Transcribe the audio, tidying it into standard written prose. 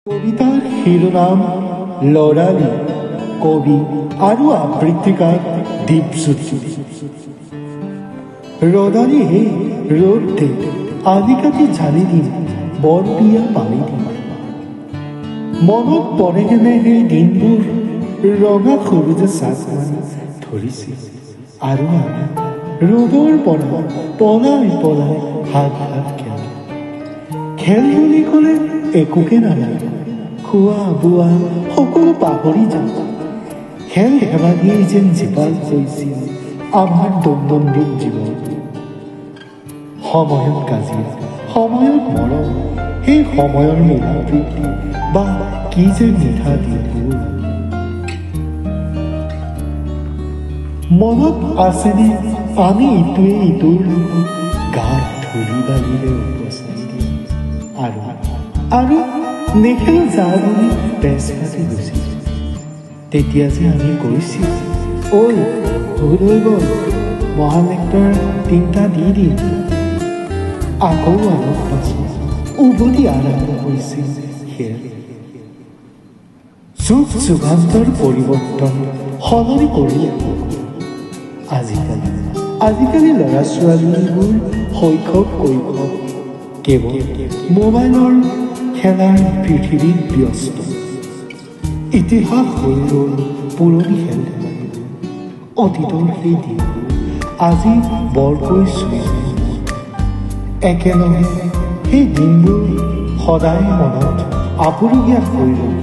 কবিতাৰ শিৰোনাম লৰালি, কবি আৰু আবৃত্তিকাৰ দীপজ্যোতি। ৰদালি হে ৰ'দ দে, আলি কাটি ঝালি দিম, বৰ বিয়া পালি দিম। মনত পৰেগেনে সেই দিনবোৰ, ৰঙা সৰুজে চাচ মাৰি ধৰিছিল আৰু আমি ৰ'দৰ পৰা পলাই পলাই হাত হাত খেলা। খেল বুলি ক'লে একোকে নালাগে, খোৱা বোৱা সকলো পাহৰি যাওঁ। খেল ধেমালিয়েই যেন জীপাল হৈছিল আমাৰ দৈনন্দিন জীৱন। সময়ত কাজিয়া, সময়ত মৰম, সেই সময়ৰ মিলা প্ৰীতি বা কি যে মিঠা দিনবোৰ। মনত আছেনে আমি ইটোৱে ইটোৰ লগত গাত ধূলি বালিৰে উপচাই দিওঁ আৰু নেখেলো যা বুলি পেচ কাটি গৈছিল। তেতিয়া যে আমি কৈছিল, ঐ ভুল হৈ গ'ল, মহানেক্টৰ 3টা দি দিম। আকৌ অলপ পাছত উভতি আৰম্ভ হৈছিল খেল। যুগ যুগান্তৰ পৰিৱৰ্তন সলনি কৰিলে আজিকালি ল'ৰা ছোৱালীবোৰ শৈশৱ কৈশৱ কেৱল মোবাইলৰ খেলাৰ পৃথিৱীত ব্যস্ত। ইতিহাস হৈ ৰ'ল পুৰণি খেল ধেমালিবোৰ, অতীতৰ সেই দিনবোৰ আজি বৰকৈ চুইছে। একেলগে সেই দিনবোৰ সদায় মনত আপুৰুগীয়া হৈ ৰ'ল